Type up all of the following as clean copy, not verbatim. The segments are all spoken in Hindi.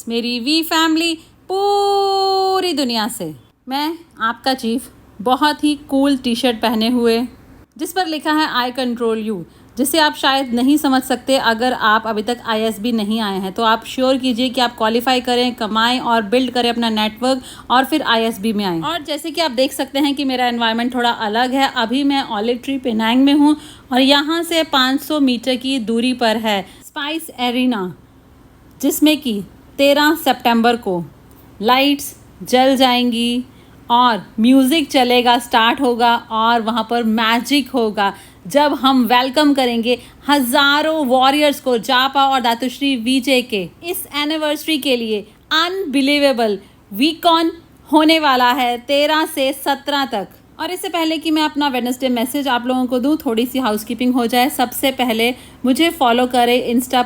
मेरी वी फैमिली पूरी दुनिया से। मैं आपका चीफ बहुत ही कूल टी शर्ट पहने हुए जिस पर लिखा है आई कंट्रोल यू, जिसे आप शायद नहीं समझ सकते अगर आप अभी तक ISB नहीं आए हैं। तो आप श्योर कीजिए कि आप क्वालिफाई करें, कमाएं और बिल्ड करें अपना नेटवर्क और फिर ISB में आएँ। और जैसे कि आप देख सकते हैं कि मेरा एनवायरनमेंट थोड़ा अलग है। अभी मैं ऑलिव ट्री पेनांग में हूँ और यहाँ से 500 मीटर की दूरी पर है स्पाइस एरिना, जिसमें कि 13 सितंबर को लाइट्स जल जाएंगी और म्यूज़िक चलेगा, स्टार्ट होगा और वहाँ पर मैजिक होगा जब हम वेलकम करेंगे हज़ारों वॉरियर्स को, जापा और दातुश्री विजय के इस एनिवर्सरी के लिए। अनबिलीवेबल वीकॉन होने वाला है 13 से 17 तक। और इससे पहले कि मैं अपना वेडनेसडे मैसेज आप लोगों को दूं, थोड़ी सी हाउसकीपिंग हो जाए। सबसे पहले मुझे फॉलो करें इंस्टा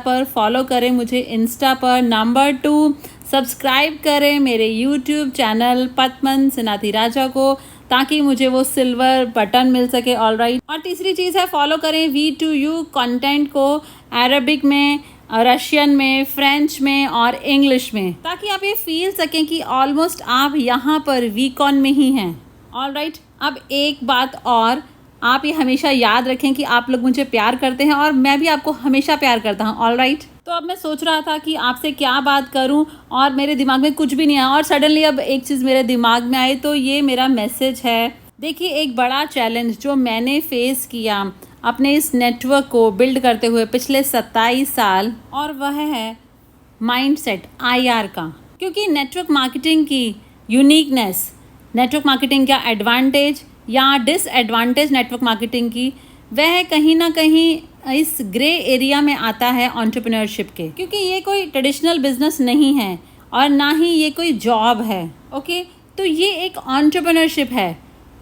पर, नंबर 2 सब्सक्राइब करें मेरे यूट्यूब चैनल पद्मन सिनाथी राजा को, ताकि मुझे वो सिल्वर बटन मिल सके। All right. और तीसरी चीज़ है फॉलो करें V2U कंटेंट को अरबिक में, रशियन में, फ्रेंच में और इंग्लिश में, ताकि आप ये फील सकें कि ऑलमोस्ट आप यहाँ पर वीकॉन में ही हैं। All right. अब एक बात और, आप ये हमेशा याद रखें कि आप लोग मुझे प्यार करते हैं और मैं भी आपको हमेशा प्यार करता हूँ। All right. तो अब मैं सोच रहा था कि आपसे क्या बात करूं और मेरे दिमाग में कुछ भी नहीं आया और सडनली अब एक चीज़ मेरे दिमाग में आई, तो ये मेरा मैसेज है। देखिए, एक बड़ा चैलेंज जो मैंने फेस किया अपने इस नेटवर्क को बिल्ड करते हुए पिछले 27 साल, और वह है माइंडसेट IR का। क्योंकि नेटवर्क मार्केटिंग की यूनिकनेस, नेटवर्क मार्केटिंग का एडवांटेज या डिसएडवांटेज नेटवर्क मार्केटिंग की, वह कहीं ना कहीं इस ग्रे एरिया में आता है एंटरप्रेन्योरशिप के। क्योंकि ये कोई ट्रेडिशनल बिजनेस नहीं है और ना ही ये कोई जॉब है। ओके, तो ये एक एंटरप्रेन्योरशिप है,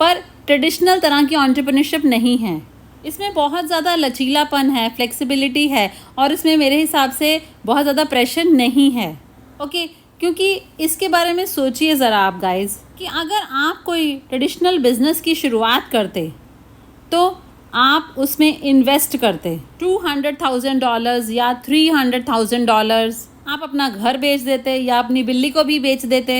पर ट्रेडिशनल तरह की एंटरप्रेन्योरशिप नहीं है। इसमें बहुत ज़्यादा लचीलापन है, फ्लेक्सिबिलिटी है और इसमें मेरे हिसाब से बहुत ज़्यादा प्रेशर नहीं है। ओके, क्योंकि इसके बारे में सोचिए ज़रा आप गाइस, कि अगर आप कोई ट्रेडिशनल बिजनेस की शुरुआत करते तो आप उसमें इन्वेस्ट करते $200,000 या $300,000, आप अपना घर बेच देते या अपनी बिल्ली को भी बेच देते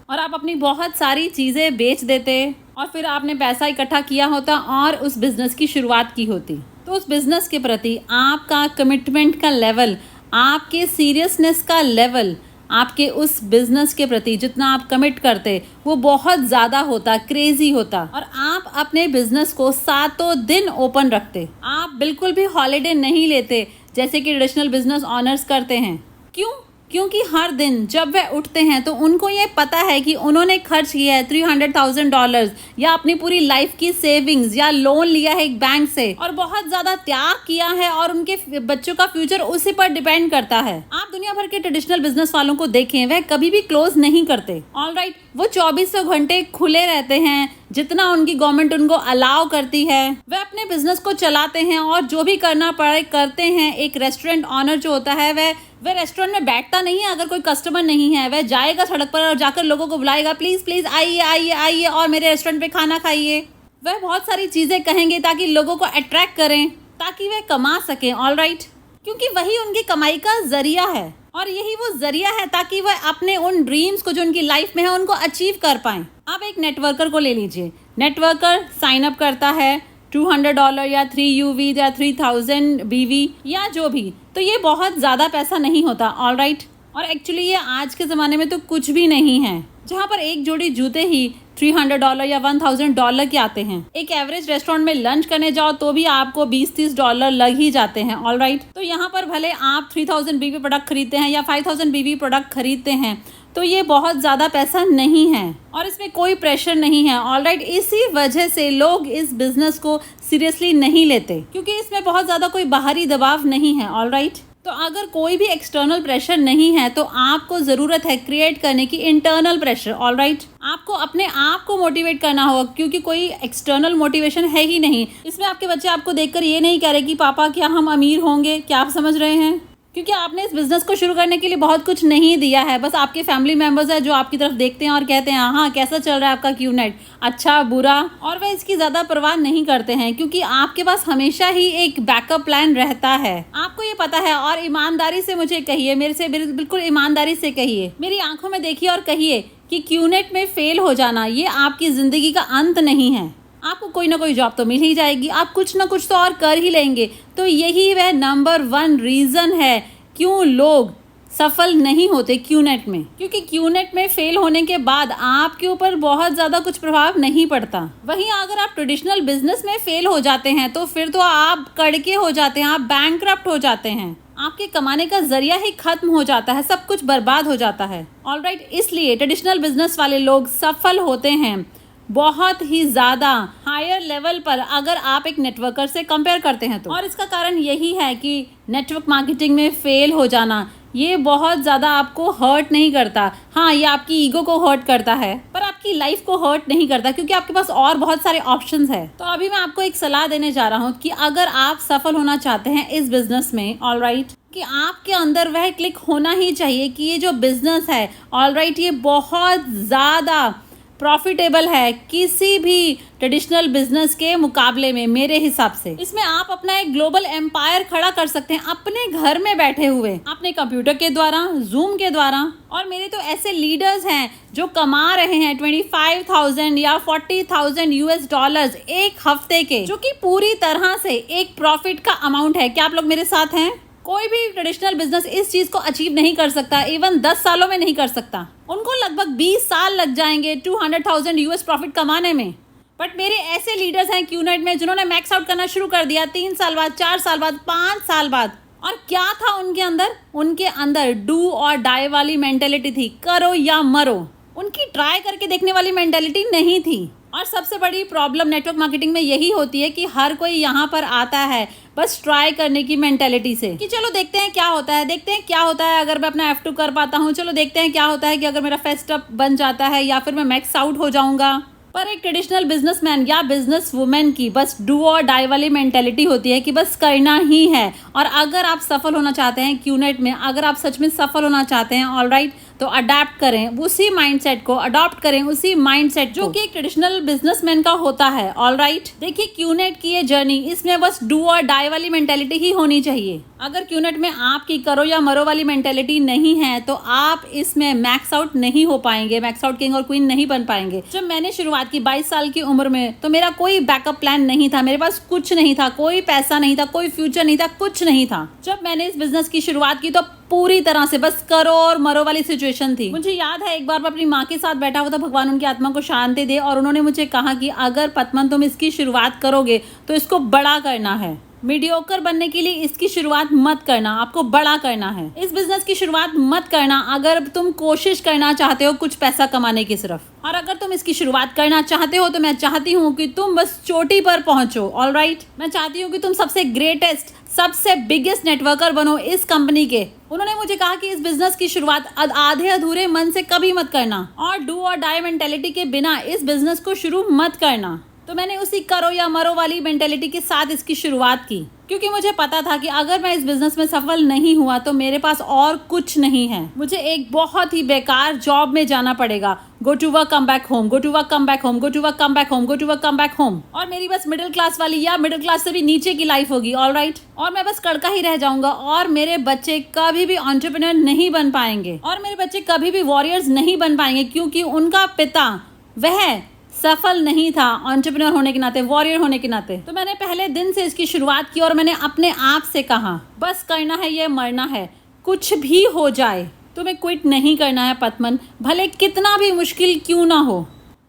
और आप अपनी बहुत सारी चीज़ें बेच देते और फिर आपने पैसा इकट्ठा किया होता और उस बिज़नेस की शुरुआत की होती। तो उस बिज़नेस के प्रति आपका कमिटमेंट का लेवल, आपके सीरियसनेस का लेवल, आपके उस बिज़नेस के प्रति जितना आप कमिट करते वो बहुत ज़्यादा होता, क्रेजी होता। और आप अपने बिज़नेस को 7 दिन ओपन रखते। आप बिल्कुल भी हॉलीडे नहीं लेते जैसे कि ट्रेडिशनल बिजनेस ऑनर्स करते हैं। क्यों? क्योंकि हर दिन जब वह उठते हैं तो उनको ये पता है कि उन्होंने खर्च किया है $300,000 या अपनी पूरी लाइफ की सेविंग्स या लोन लिया है एक बैंक से और बहुत ज़्यादा त्याग किया है और उनके बच्चों का फ्यूचर उसी पर डिपेंड करता है। आप दुनिया भर के ट्रेडिशनल बिजनेस वालों को देखें, वह कभी भी क्लोज नहीं करते। ऑल राइट, वो 24 घंटे खुले रहते हैं, जितना उनकी गवर्नमेंट उनको अलाउ करती है वह अपने बिजनेस को चलाते हैं और जो भी करना पड़े करते हैं। एक रेस्टोरेंट ऑनर जो होता है वह रेस्टोरेंट में बैठता नहीं है अगर कोई कस्टमर नहीं है, वह जाएगा सड़क पर और जाकर लोगों को बुलाएगा, प्लीज़ प्लीज़ आइए आइए आइए और मेरे रेस्टोरेंट पे खाना खाइए। वह बहुत सारी चीज़ें कहेंगे ताकि लोगों को अट्रैक्ट करें, ताकि वह कमा सकें। ऑल राइट, क्योंकि वही उनकी कमाई का जरिया है और यही वो जरिया है ताकि वह अपने उन ड्रीम्स को जो उनकी लाइफ में है उनको अचीव कर पाएं। आप एक नेटवर्कर को ले लीजिए। नेटवर्कर साइन अप करता है $200 या 3 UV या 3000 BV या जो भी, तो ये बहुत ज़्यादा पैसा नहीं होता। All right. और एक्चुअली ये आज के ज़माने में तो कुछ भी नहीं है, जहाँ पर एक जोड़ी जूते ही $300 या $1000 के आते हैं। एक एवरेज रेस्टोरेंट में लंच करने जाओ तो भी आपको $20-30 लग ही जाते हैं। All right. तो यहाँ पर भले आप 3000 BV प्रोडक्ट खरीदते हैं या 5000 BV प्रोडक्ट खरीदते हैं, तो ये बहुत ज़्यादा पैसा नहीं है और इसमें कोई प्रेशर नहीं है। All right. इसी वजह से लोग इस बिजनेस को सीरियसली नहीं लेते, क्योंकि इसमें बहुत ज़्यादा कोई बाहरी दबाव नहीं है। All right. तो अगर कोई भी एक्सटर्नल प्रेशर नहीं है तो आपको ज़रूरत है क्रिएट करने की इंटरनल प्रेशर। All right. आपको अपने आप को मोटिवेट करना होगा, क्योंकि कोई एक्सटर्नल मोटिवेशन है ही नहीं। इसमें आपके बच्चे आपको देखकर ये नहीं कह रहे कि पापा क्या हम अमीर होंगे, क्या आप समझ रहे हैं? क्योंकि आपने इस बिजनेस को शुरू करने के लिए बहुत कुछ नहीं दिया है। बस आपके फैमिली मेंबर्स हैं जो आपकी तरफ देखते हैं और कहते हैं हाँ कैसा चल रहा है आपका क्यूनेट, अच्छा बुरा, और वह इसकी ज़्यादा परवाह नहीं करते हैं क्योंकि आपके पास हमेशा ही एक बैकअप प्लान रहता है। आपको ये पता है। और ईमानदारी से मुझे कहिए, मेरे से बिल्कुल ईमानदारी से कहिए, मेरी आंखों में देखिए और कहिए कि क्यूनेट में फेल हो जाना ये आपकी ज़िंदगी का अंत नहीं है। आपको कोई ना कोई जॉब तो मिल ही जाएगी, आप कुछ ना कुछ तो और कर ही लेंगे। तो यही वह नंबर 1 रीज़न है क्यों लोग सफल नहीं होते क्यूनेट में। क्योंकि क्यूनेट में फेल होने के बाद आपके ऊपर बहुत ज़्यादा कुछ प्रभाव नहीं पड़ता। वहीं अगर आप ट्रेडिशनल बिजनेस में फेल हो जाते हैं तो फिर तो आप कड़के हो जाते हैं, आप बैंकक्रप्ट हो जाते हैं, आपके कमाने का जरिया ही खत्म हो जाता है, सब कुछ बर्बाद हो जाता है। ऑलराइट, इसलिए ट्रेडिशनल बिजनेस वाले लोग सफल होते हैं बहुत ही ज़्यादा हायर लेवल पर अगर आप एक नेटवर्कर से कंपेयर करते हैं तो। और इसका कारण यही है कि नेटवर्क मार्केटिंग में फेल हो जाना ये बहुत ज़्यादा आपको हर्ट नहीं करता। हाँ, ये आपकी ईगो को हर्ट करता है पर आपकी लाइफ को हर्ट नहीं करता क्योंकि आपके पास और बहुत सारे ऑप्शंस है। तो अभी मैं आपको एक सलाह देने जा रहा हूँ कि अगर आप सफल होना चाहते हैं इस बिजनेस में, ऑलराइट, कि आपके अंदर वह क्लिक होना ही चाहिए कि ये जो बिजनेस है, ऑलराइट, ये बहुत ज़्यादा प्रॉफिटेबल है किसी भी ट्रेडिशनल बिजनेस के मुकाबले में। मेरे हिसाब से इसमें आप अपना एक ग्लोबल एम्पायर खड़ा कर सकते हैं अपने घर में बैठे हुए, अपने कंप्यूटर के द्वारा, जूम के द्वारा। और मेरे तो ऐसे लीडर्स हैं जो कमा रहे हैं 25,000 या 40,000 US डॉलर्स एक हफ्ते के, जो कि पूरी तरह से एक प्रॉफिट का अमाउंट है। क्या आप लोग मेरे साथ हैं? कोई भी ट्रेडिशनल बिजनेस इस चीज को अचीव नहीं कर सकता, इवन 10 सालों में नहीं कर सकता। उनको लगभग 20 साल लग जाएंगे 200,000 US प्रॉफिट कमाने में। बट मेरे ऐसे लीडर्स हैं क्यूनेट में जिन्होंने मैक्स आउट करना शुरू कर दिया 3 साल बाद, 4 साल बाद, 5 साल बाद। और क्या था उनके अंदर? उनके अंदर डू और डाई वाली मेंटेलिटी थी, करो या मरो। उनकी ट्राई करके देखने वाली मेंटेलिटी नहीं थी। और सबसे बड़ी प्रॉब्लम नेटवर्क मार्केटिंग में यही होती है कि हर कोई यहाँ पर आता है बस ट्राई करने की मेंटेलिटी से कि चलो देखते हैं क्या होता है, देखते हैं क्या होता है अगर मैं अपना F2 कर पाता हूँ, चलो देखते हैं क्या होता है कि अगर मेरा फेस्ट अप बन जाता है या फिर मैं मैक्स आउट हो जाऊंगा। पर एक ट्रेडिशनल बिजनेसमैन या बिजनेस वुमेन की बस डू और डाई वाली मेंटेलिटी होती है कि बस करना ही है। और अगर आप सफल होना चाहते हैं क्यूनेट में, अगर आप सच में सफल होना चाहते हैं, ऑलराइट, तो अडेप्ट करें उसी माइंडसेट को, अडॉप्ट करें उसी माइंडसेट जो कि एक ट्रेडिशनल बिजनेसमैन का होता है। ऑलराइट, देखिए क्यूनेट की ये जर्नी, इसमें बस डू और डाई वाली मेंटेलिटी ही होनी चाहिए। अगर क्यूनेट में आपकी करो या मरो वाली मेंटेलिटी नहीं है तो आप इसमें मैक्स आउट नहीं हो पाएंगे, मैक्स आउट किंग और क्वीन नहीं बन पाएंगे। जब मैंने शुरुआत की 22 साल की उम्र में तो मेरा कोई बैकअप प्लान नहीं था, मेरे पास कुछ नहीं था, कोई पैसा नहीं था, कोई फ्यूचर नहीं था, कुछ नहीं था। जब मैंने इस बिजनेस की शुरुआत की तो पूरी तरह से बस करो और मरो वाली सिचुएशन थी। मुझे याद है एक बार मैं अपनी माँ के साथ बैठा हुआ था, भगवान उनकी आत्मा को शांति दे, और उन्होंने मुझे कहा कि अगर पद्मन तुम इसकी शुरुआत करोगे तो इसको बड़ा करना है, मीडियोकर बनने के लिए इसकी शुरुआत मत करना, आपको बड़ा करना है। इस बिजनेस की शुरुआत मत करना अगर तुम कोशिश करना चाहते हो कुछ पैसा कमाने की सिर्फ। और अगर तुम इसकी शुरुआत करना चाहते हो तो मैं चाहती हूँ कि तुम बस चोटी पर पहुंचो। ऑलराइट, मैं चाहती हूँ कि तुम सबसे ग्रेटेस्ट, सबसे बिगेस्ट नेटवर्कर बनो इस कंपनी के। उन्होंने मुझे कहा कि इस बिजनेस की शुरुआत आधे अधूरे मन से कभी मत करना और डू और डाई मेंटेलिटी के बिना इस बिजनेस को शुरू मत करना। तो मैंने उसी करो या मरो वाली मेंटेलिटी के साथ इसकी शुरुआत की, क्योंकि मुझे पता था कि अगर मैं इस बिजनेस में सफल नहीं हुआ तो मेरे पास और कुछ नहीं है। मुझे एक बहुत ही बेकार जॉब में जाना पड़ेगा, go to work come back home, go to work come back home, go to work come back home, go to work come back home. और मेरी बस मिडिल क्लास वाली या मिडिल क्लास से भी नीचे की लाइफ होगी। ऑलराइट, और मैं बस कड़का ही रह जाऊंगा और मेरे बच्चे कभी भी एंटरप्रेन्योर नहीं बन पाएंगे और मेरे बच्चे कभी भी वॉरियर्स नहीं बन पाएंगे, क्योंकि उनका पिता वह सफल नहीं था एंटरप्रेन्योर होने के नाते, वॉरियर होने के नाते। तो मैंने पहले दिन से इसकी शुरुआत की और मैंने अपने आप से कहा बस करना है, ये मरना है, कुछ भी हो जाए तुम्हें क्विट नहीं करना है पद्मन, भले कितना भी मुश्किल क्यों ना हो।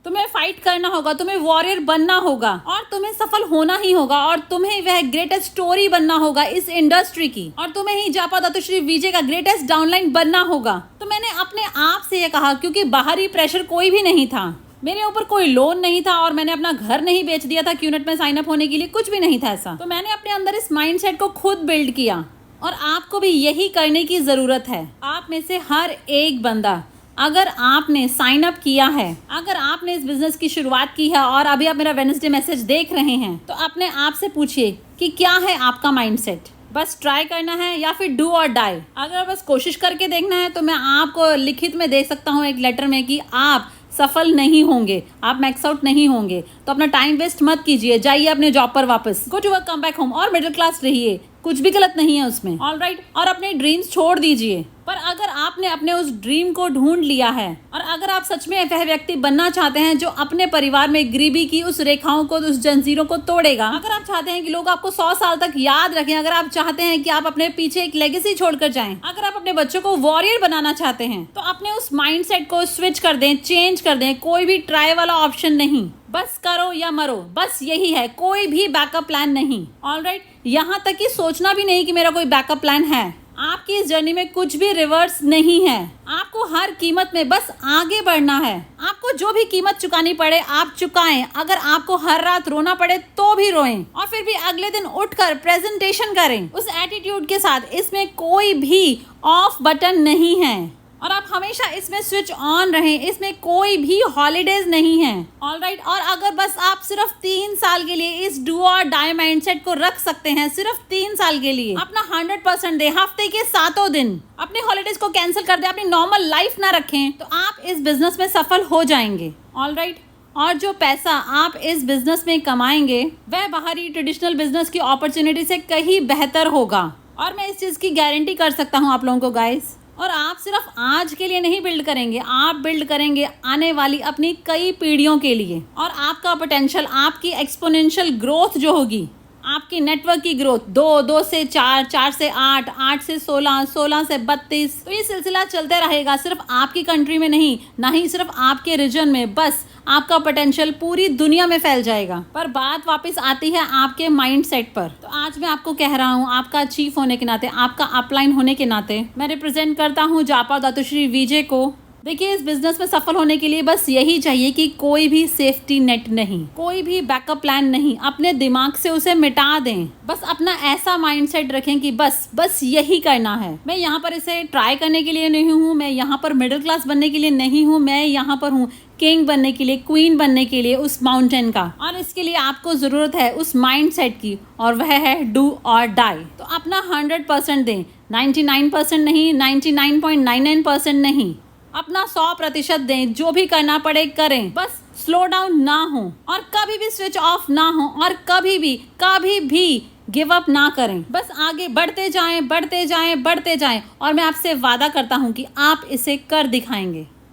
तुम्हें फाइट करना होगा, तुम्हें वॉरियर बनना होगा और तुम्हें सफल होना ही होगा और तुम्हें वह ग्रेटेस्ट स्टोरी बनना होगा इस इंडस्ट्री की, और तुम्हें ही जापा दातुश्री विजय का ग्रेटेस्ट डाउनलाइन बनना होगा। तो मैंने अपने आप से ये कहा, क्योंकि बाहरी प्रेशर कोई भी नहीं था, मेरे ऊपर कोई लोन नहीं था और मैंने अपना घर नहीं बेच दिया था क्यूनेट में साइन अप होने के लिए, कुछ भी नहीं था ऐसा। तो मैंने अपने अंदर इस माइंडसेट को खुद बिल्ड किया और आपको भी यही करने की ज़रूरत है। आप में से हर एक बंदा, अगर आपने साइन अप किया है, अगर आपने इस बिजनेस की शुरुआत की है और अभी आप मेरा वेडनेसडे मैसेज देख रहे हैं, तो अपने आप से पूछिए कि क्या है आपका माइंडसेट। बस ट्राई करना है या फिर डू और डाई। अगर बस कोशिश करके देखना है तो मैं आपको लिखित में दे सकता हूँ एक लेटर में कि आप सफल नहीं होंगे, आप मैक्स आउट नहीं होंगे। तो अपना टाइम वेस्ट मत कीजिए, जाइए अपने जॉब पर वापस, go to work, come back home और मिडिल क्लास रहिए, कुछ भी गलत नहीं है उसमें। ऑलराइट, और अपने ड्रीम्स छोड़ दीजिए। पर अगर आपने अपने उस ड्रीम को ढूंढ लिया है और अगर आप सच में वह व्यक्ति बनना चाहते हैं जो अपने परिवार में गरीबी की उस रेखाओं को, उस जंजीरों को तोड़ेगा, अगर आप चाहते हैं कि लोग आपको 100 साल तक याद रखें, अगर आप चाहते हैं कि आप अपने पीछे एक लेगेसी छोड़कर जाएं, अगर आप अपने बच्चों को वॉरियर बनाना चाहते हैं, तो अपने उस माइंडसेट को स्विच कर दें, चेंज कर दें। कोई भी ट्राई वाला ऑप्शन नहीं, बस करो या मरो, बस यही है, कोई भी बैकअप प्लान नहीं। ऑलराइट, यहाँ तक कि सोचना भी नहीं कि मेरा कोई बैकअप प्लान है। आपकी इस जर्नी में कुछ भी रिवर्स नहीं है। आपको हर कीमत में बस आगे बढ़ना है। आपको जो भी कीमत चुकानी पड़े आप चुकाएं। अगर आपको हर रात रोना पड़े तो भी रोएं और फिर भी अगले दिन उठकर प्रेजेंटेशन करें उस एटीट्यूड के साथ। इसमें कोई भी ऑफ बटन नहीं है और आप हमेशा इसमें स्विच ऑन रहें। इसमें कोई भी हॉलीडेज नहीं है। ऑलराइट, और अगर बस आप सिर्फ 3 साल के लिए इस डू और डाई माइंडसेट को रख सकते हैं, सिर्फ 3 साल के लिए अपना 100% दें, हफ्ते के 7 दिन अपने हॉलीडेज को कैंसिल कर दें, अपनी नॉर्मल लाइफ ना रखें, तो आप इस बिजनेस में सफल हो जाएंगे। ऑलराइट, और जो पैसा आप इस बिजनेस में कमाएंगे वह बाहरी ट्रेडिशनल बिजनेस की अपॉर्चुनिटी से कहीं बेहतर होगा। और मैं इस चीज़ की गारंटी कर सकता हूँ आप लोगों को गाइस। और आप सिर्फ आज के लिए नहीं बिल्ड करेंगे, आप बिल्ड करेंगे आने वाली अपनी कई पीढ़ियों के लिए। और आपका पोटेंशियल, आपकी एक्सपोनेंशियल ग्रोथ जो होगी, आपकी नेटवर्क की ग्रोथ 2 से 4, 4 से 8, 8 से 16, 16 से 32, तो ये सिलसिला चलते रहेगा। सिर्फ आपकी कंट्री में नहीं, ना ही सिर्फ आपके रीजन में, बस आपका पोटेंशियल पूरी दुनिया में फैल जाएगा। पर बात वापस आती है आपके माइंडसेट पर। तो आज मैं आपको कह रहा हूँ, आपका चीफ होने के नाते, आपका अपलाइन होने के नाते मैं रिप्रेजेंट करता हूँ जापा दातुश्री विजय को। देखिए, इस बिजनेस में सफल होने के लिए बस यही चाहिए कि कोई भी सेफ्टी नेट नहीं, कोई भी बैकअप प्लान नहीं, अपने दिमाग से उसे मिटा दें। बस अपना ऐसा माइंडसेट रखें कि बस यही करना है। मैं यहाँ पर इसे ट्राई करने के लिए नहीं हूँ, मैं यहाँ पर मिडिल क्लास बनने के लिए नहीं हूँ, मैं यहाँ पर हूँ किंग बनने के लिए, क्वीन बनने के लिए उस माउंटेन का। और इसके लिए आपको जरूरत है उस माइंडसेट की, और वह है डू और डाई। तो अपना 100% दें, 99% नहीं, 99.99% नहीं, अपना 100% दें। जो भी करना पड़े करें, बस स्लो डाउन ना हो और कभी भी स्विच ऑफ ना हो और कभी भी गिव अप ना करें। बस आगे बढ़ते जाएं, बढ़ते जाएं, बढ़ते जाएं। और मैं आपसे वादा करता हूं कि आप इसे कर दिखाएंगे।